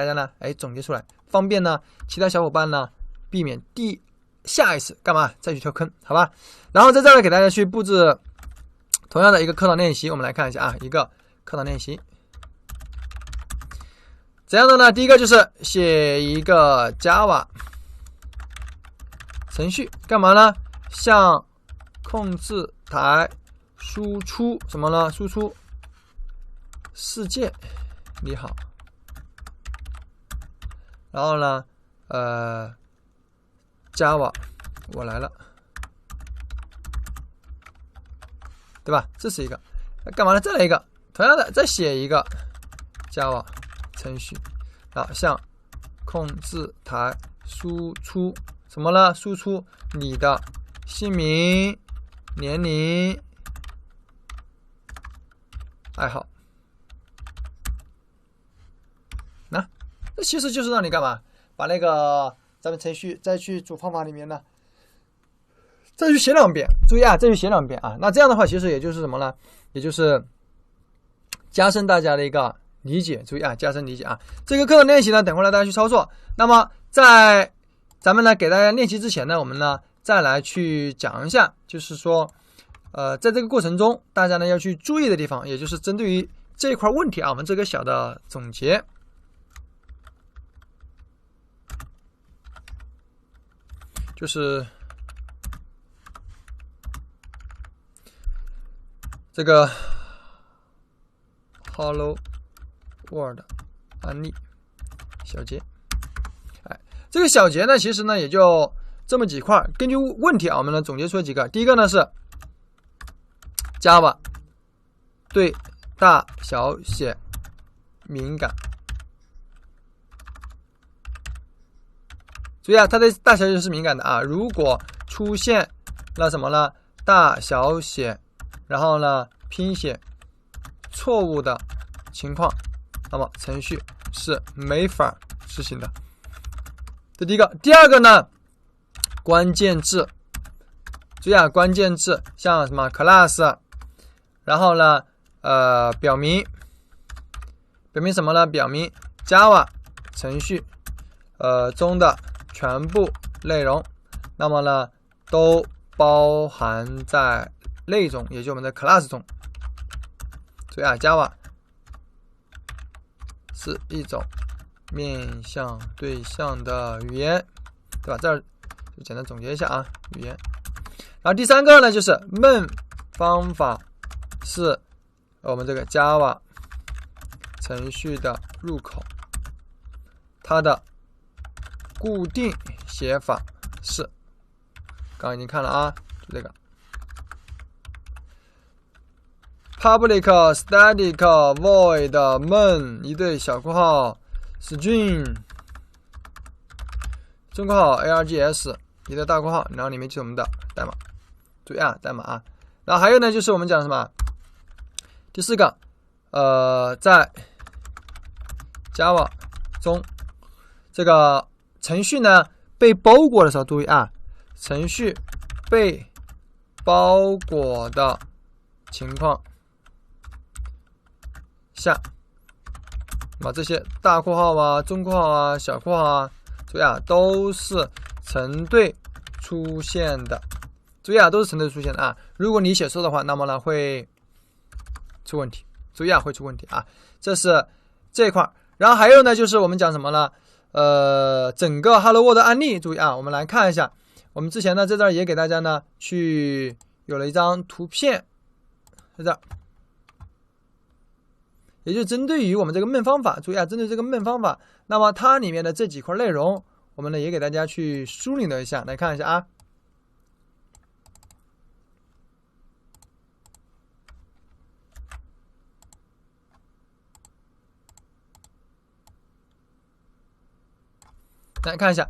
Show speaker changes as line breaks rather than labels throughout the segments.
大家呢总结出来，方便呢其他小伙伴呢避免下一次干嘛再去跳坑，好吧？然后在这儿给大家去布置同样的一个课堂练习，我们来看一下啊，一个课堂练习怎样的呢？第一个就是写一个 Java 程序，干嘛呢？向控制台输出什么呢？输出世界你好。然后呢Java 我来了，对吧？这是一个干嘛呢？再来一个，同样的再写一个 Java 程序，然后向控制台输出什么呢？输出你的姓名、年龄、爱好。那这其实就是让你干嘛？把那个咱们程序再去主方法里面呢，再去写2遍。注意啊，再去写2遍啊。那这样的话，其实也就是什么呢？也就是加深大家的一个理解。注意啊，加深理解啊。这个课堂练习呢，等会儿大家去操作。那么在咱们呢给大家练习之前呢，我们呢再来去讲一下，就是说在这个过程中，大家呢要去注意的地方，也就是针对于这一块问题啊，我们这个小的总结。就是这个 Hello World 案例小节，这个小节呢，其实呢也就这么几块，根据问题啊，我们呢总结出几个。第一个呢是 Java 对大小写敏感。注意啊，它的大小写是敏感的啊。如果出现了什么呢？大小写，然后呢拼写错误的情况，那么程序是没法执行的。这第一个。第二个呢，关键字。注意啊，关键字像什么 class， 然后呢表明什么呢？表明 Java 程序中的全部内容，那么呢都包含在类中，也就是我们的 class 中。所以啊 ，Java 是一种面向对象的语言，对吧？这儿就简单总结一下啊，语言。然后第三个呢，就是闷方法是我们这个 Java 程序的入口，它的固定写法是，刚刚已经看了啊，就这个 public static void main 一对小括号 string 中括号 args 一个大括号，然后里面就是我们的代码。注意啊，代码啊。然后还有呢，就是我们讲什么？第四个，在 Java 中这个程序呢被包裹的时候，注意啊，程序被包裹的情况下，那么这些大括号啊、中括号啊、小括号啊，注意啊，都是成对出现的。注意啊，都是成对出现的啊。如果你写错的话，那么呢会出问题。注意啊，会出问题啊。这是这一块。然后还有呢，就是我们讲什么呢？整个 Hello World 案例，注意啊，我们来看一下。我们之前呢，在这儿也给大家呢去有了一张图片，在这儿，也就针对于我们这个闷方法，注意啊，针对这个闷方法，那么它里面的这几块内容，我们呢也给大家去梳理了一下，来看一下啊。来看一下，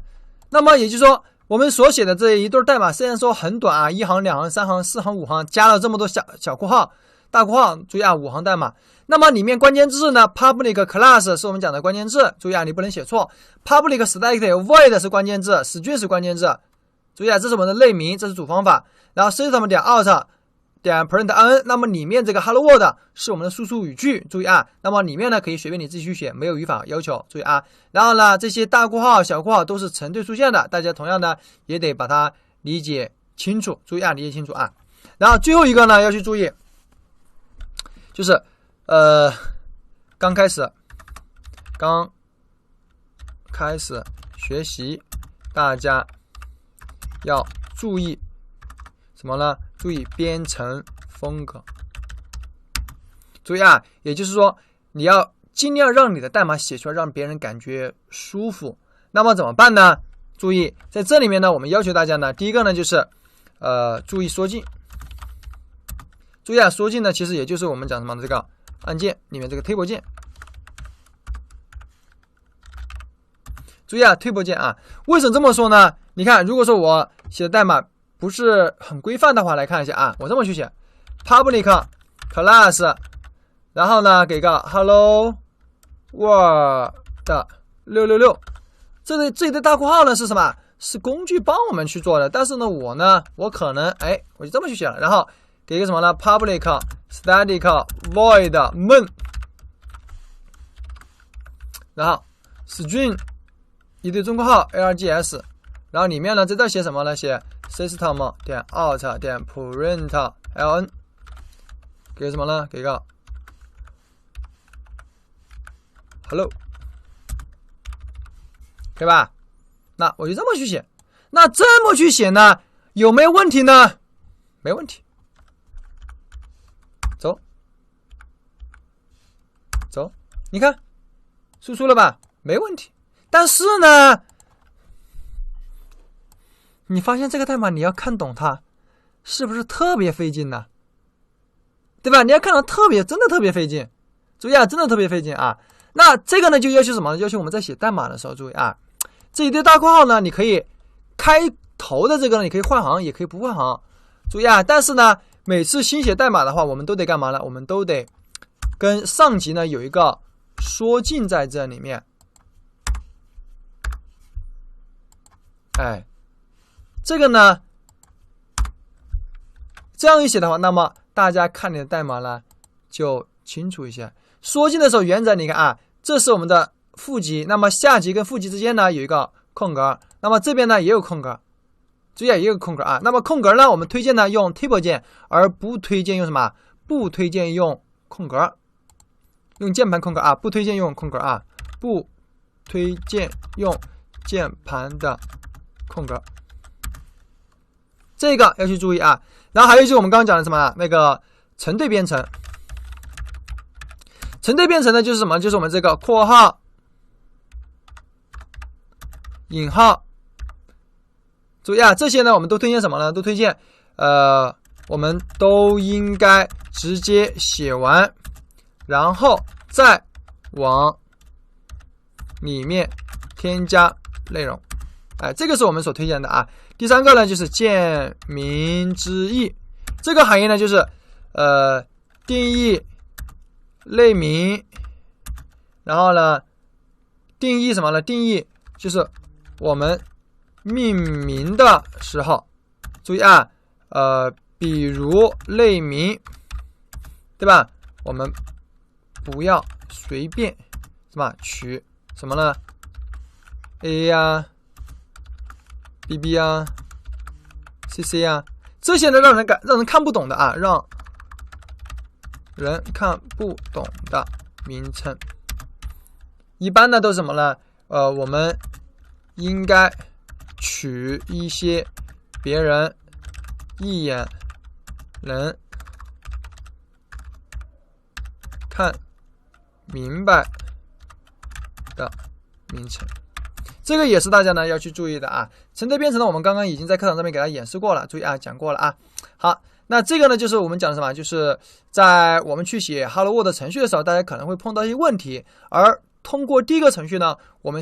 那么也就是说，我们所写的这一对代码虽然说很短啊，1行、2行、3行、4行、5行，加了这么多小括号、大括号，注意啊，5行代码。那么里面关键字呢 ，public class 是我们讲的关键字，注意啊，你不能写错。public static void 是关键字 ，string 是关键字，注意啊，这是我们的类名，这是主方法。然后 system 点 out 点 print_n， 那么里面这个 hello world 是我们的输出语句，注意啊。那么里面呢可以随便你自己去写，没有语法要求，注意啊。然后呢，这些大括号、小括号都是成对出现的，大家同样呢也得把它理解清楚，注意啊，理解清楚啊。然后最后一个呢要去注意，就是刚开始学习，大家要注意什么呢？注意编程风格。注意啊，也就是说你要尽量让你的代码写出来让别人感觉舒服。那么怎么办呢？注意在这里面呢，我们要求大家呢，第一个呢就是注意缩进。注意啊，缩进呢其实也就是我们讲什么的这个按键里面这个 table 键。注意啊 ，table 键啊，为什么这么说呢？你看，如果说我写的代码不是很规范的话，来看一下啊，我这么去写 ，public class， 然后呢给个 hello world 666，这里的大括号呢是什么？是工具帮我们去做的，但是呢我可能我就这么去写了，然后给一个什么呢 ？public static void main， 然后 string。一对中括号 args， 然后里面呢在这写什么呢？写 system 点 out 点 print ln， 给什么呢？给个 hello， 对吧？那我就这么去写，那这么去写呢，有没有问题呢？没问题。走，你看输出了吧？没问题。但是呢，你发现这个代码你要看懂它，是不是特别费劲呢？对吧？你要看到真的特别费劲。注意啊，真的特别费劲啊。那这个呢，就要求什么呢？要求我们在写代码的时候，注意啊，这一对大括号呢，你可以开头的这个呢，你可以换行，也可以不换行。注意啊，但是呢，每次新写代码的话，我们都得干嘛呢？我们都得跟上级呢有一个缩进在这里面。这个呢，这样一写的话，那么大家看你的代码呢就清楚一些。缩进的时候，原则你看啊，这是我们的负极，那么下级跟负极之间呢有一个空格，那么这边呢也有空格，注意也有空格啊。那么空格呢，我们推荐呢用 table 键，而不推荐用什么？不推荐用空格，用键盘空格啊，不推荐用空格啊，不推荐用键盘的空格，这个要去注意啊。然后还有就是我们刚刚讲的什么那个成对编程，成对编程呢就是什么？就是我们这个括号、引号，注意啊，这些呢我们都推荐什么呢？都推荐我们都应该直接写完，然后再往里面添加内容。这个是我们所推荐的啊。第三个呢，就是见明知义，这个含义呢就是定义类名，然后呢定义什么呢？定义就是我们命名的时候，注意啊，比如类名，对吧？我们不要随便什么取什么呢 ？A 呀。BB 啊 ，CC 啊，这些呢让人看不懂的啊，让人看不懂的名称，一般呢都是什么呢？我们应该取一些别人一眼能看明白的名称。这个也是大家呢要去注意的啊。成对编程呢，我们刚刚已经在课堂上面给大家演示过了，注意啊，讲过了啊。好，那这个呢就是我们讲的什么？就是在我们去写 Hello World 程序的时候，大家可能会碰到一些问题，而通过第一个程序呢，我们